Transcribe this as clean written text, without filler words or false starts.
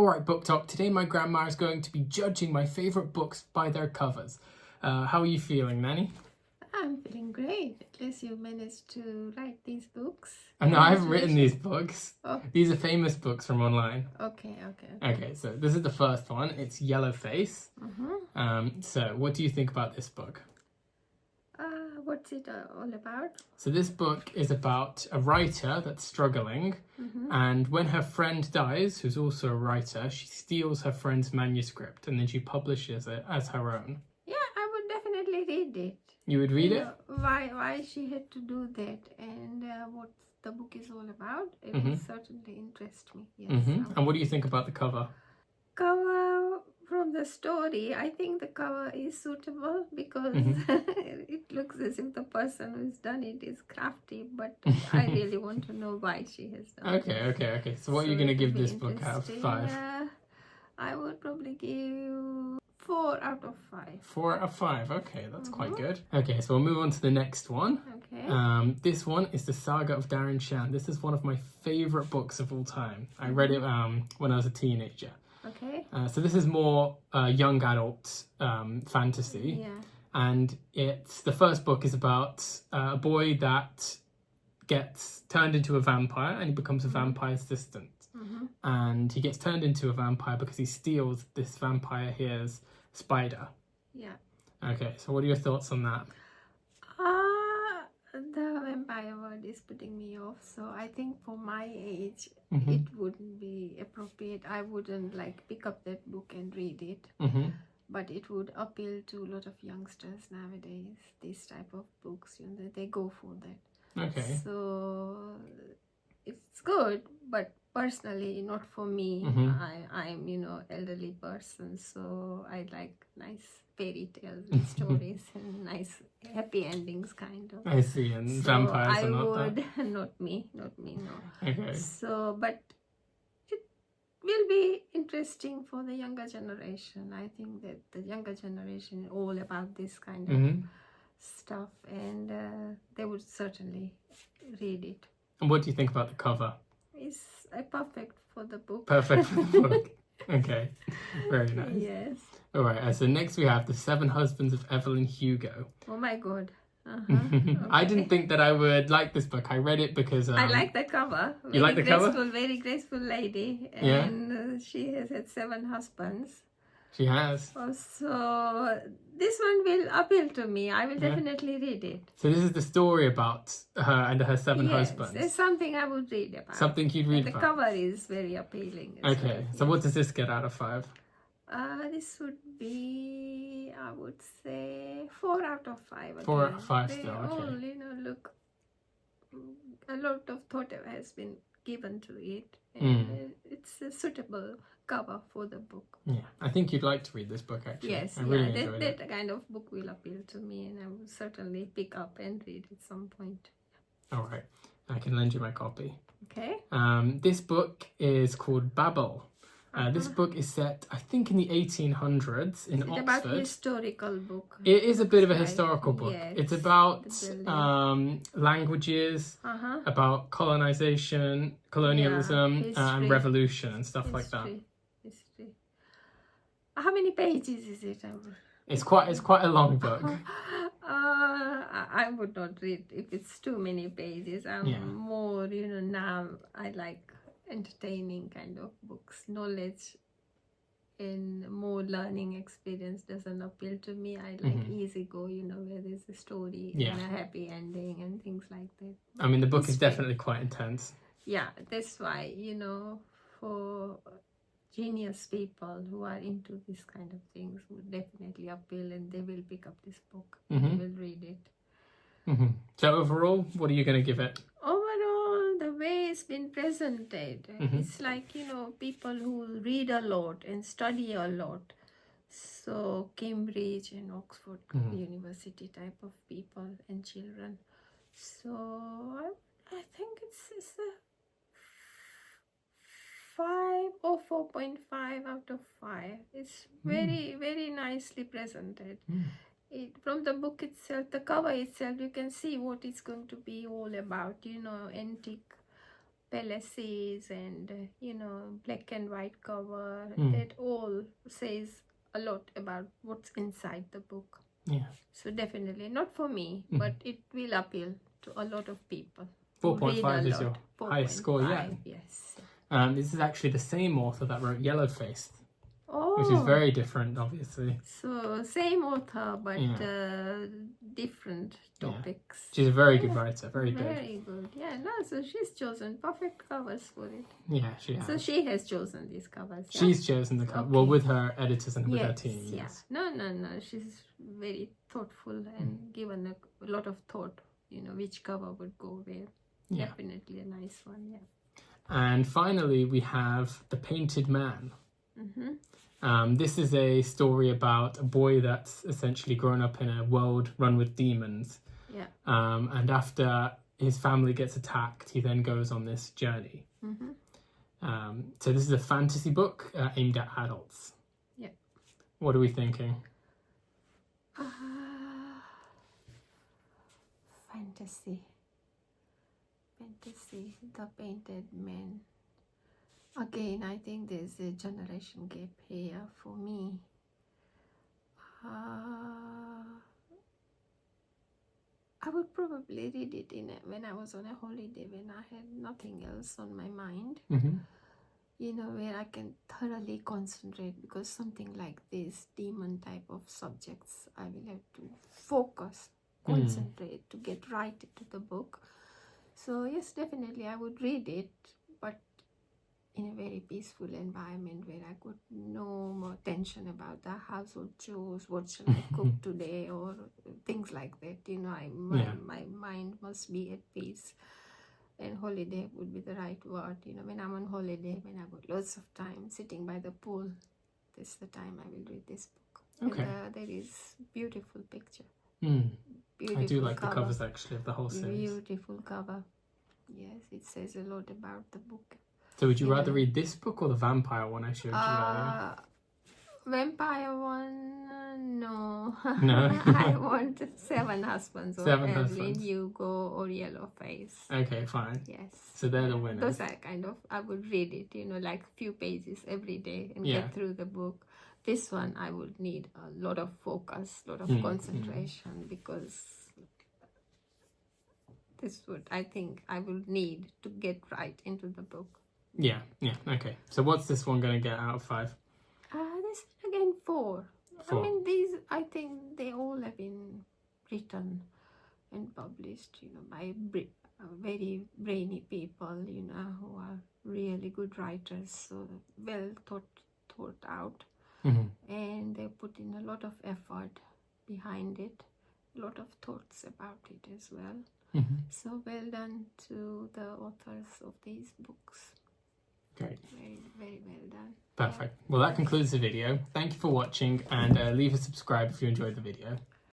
Alright, Book Talk. Today my grandma is going to be judging my favourite books by their covers. How are you feeling, Nanny? I'm feeling great. At least you managed to write these books. No, I haven't written these books. Oh. These are famous books from online. Okay. Okay, so this is the first one. It's Yellowface. So what do you think about this book? What's it all about? So this book is about a writer that's struggling, and when her friend dies, who's also a writer, she steals her friend's manuscript and then she publishes it as her own. Yeah, I would definitely read it. You would read it? Why she had to do that and what the book is all about. It will certainly interest me. Yes. And what do you think about the cover? Cover from the story, I think the cover is suitable because it looks as if the person who's done it is crafty, but I really want to know why she has done it. Okay. So what are you going to give this book out of 5? I would probably give 4 out of 5. 4 out of 5. Okay, that's quite good. Okay, so we'll move on to the next one. Okay. This one is the Saga of Darren Shan. This is one of my favourite books of all time. I read it when I was a teenager. Okay. So this is more young adult fantasy. Yeah. And the first book is about a boy that gets turned into a vampire and he becomes a vampire assistant. And he gets turned into a vampire because he steals this vampire here's spider. Yeah. Okay, so what are your thoughts on that? The vampire word is putting me off, so I think for my age it wouldn't be appropriate. I wouldn't pick up that book and read it, but it would appeal to a lot of youngsters nowadays. These type of books, they go for that. Okay. So it's good, but personally not for me. I'm elderly person, so I like nice fairy tales and stories and nice happy endings kind of. I see, and so vampires are not that? Not me, no. Okay. So, but it will be interesting for the younger generation. I think that the younger generation is all about this kind of stuff, and they would certainly read it. And what do you think about the cover? It's perfect for the book. Perfect for the book. Okay, very nice. Yes. All right, so next we have The 7 Husbands of Evelyn Hugo. Oh my God. Okay. I didn't think that I would like this book. I read it because... I like the cover. You like the cover? Very graceful lady. And she has had 7 husbands. She has. So this one will appeal to me. I will definitely read it. So this is the story about her and her 7 husbands. It's something I would read about. Something you'd read about. The cover is very appealing. Okay, so what does this get out of 5? This would be, I would say, 4 out of 5. Again. 4 out of 5 still, okay. All, look, a lot of thought has been given to it. And it's a suitable cover for the book. Yeah, I think you'd like to read this book, actually. Yes, I really enjoyed it. That kind of book will appeal to me, and I will certainly pick up and read at some point. All right, I can lend you my copy. Okay. This book is called Babel. This book is set, I think, in the 1800s in Oxford. It's about a historical book. It is a bit of a historical book. Yes, it's about languages, about colonization, colonialism, and revolution and stuff like that. History. How many pages is it? It's quite a long book. I would not read if it's too many pages. I'm more, now I like entertaining kind of books. Knowledge and more learning experience doesn't appeal to me. I like easy go, where there's a story and a happy ending and things like that. I mean, the book is definitely quite intense. Yeah, that's why, for genius people who are into this kind of things would definitely appeal, and they will pick up this book. They will read it. So overall, what are you going to give it? Overall, the way it's been presented, it's like, people who read a lot and study a lot. So Cambridge and Oxford University type of people and children. So I think it's a 5 or 4.5 out of 5. It's very, very nicely presented. From the book itself, the cover itself, you can see what it's going to be all about. Antique palaces and black and white cover. Mm. That all says a lot about what's inside the book. Yeah. So definitely not for me, but it will appeal to a lot of people. 4.5 is your 4.5, highest score yet. Yes. This is actually the same author that wrote Yellowface, Oh, which is very different, obviously. so same author, but different topics. She's a very good writer, very good. Very good. Yeah, no, so she's chosen perfect covers for it. Yeah, she has. So she has chosen these covers. Yeah? She's chosen the cover, well, with her editors and with her team. Yeah. Yes. No. She's very thoughtful and given a lot of thought, which cover would go where. Yeah. Definitely a nice one, yeah. And finally, we have The Painted Man. This is a story about a boy that's essentially grown up in a world run with demons. Yeah. And after his family gets attacked, he then goes on this journey. So this is a fantasy book aimed at adults. Yeah. What are we thinking? Fantasy, The Painted Man. Again, I think there's a generation gap here for me. I would probably read it when I was on a holiday, when I had nothing else on my mind. Where I can thoroughly concentrate, because something like this demon type of subjects, I will have to focus, concentrate to get right into the book. So yes, definitely I would read it, but in a very peaceful environment where I could no more tension about the household chores, what shall I cook today, or things like that. My mind must be at peace. And holiday would be the right word. When I'm on holiday, when I've got lots of time sitting by the pool, this is the time I will read this book. Okay. And there is beautiful picture. I do like cover. the covers actually of the whole series. Beautiful cover. Yes, it says a lot about the book. So would you rather read this book or the vampire one I showed you earlier? Vampire one, no. No? I want Seven Husbands or Seven Evelyn, Husbands. Hugo or Yellowface. Okay, fine. Yes. So they're the winners. Those are kind of, I would read it, like few pages every day and get through the book. This one I would need a lot of focus, lot of concentration, because this would, I think, I would need to get right into the book. Yeah, okay. So what's this one going to get out of 5? This again 4. 4. I mean, these, I think they all have been written and published, by very brainy people, who are really good writers, so well thought out. And they put in a lot of effort behind it, a lot of thoughts about it as well. So well done to the authors of these books. Great. Very, very well done. Perfect. Well, that concludes the video. Thank you for watching, and leave a subscribe if you enjoyed the video.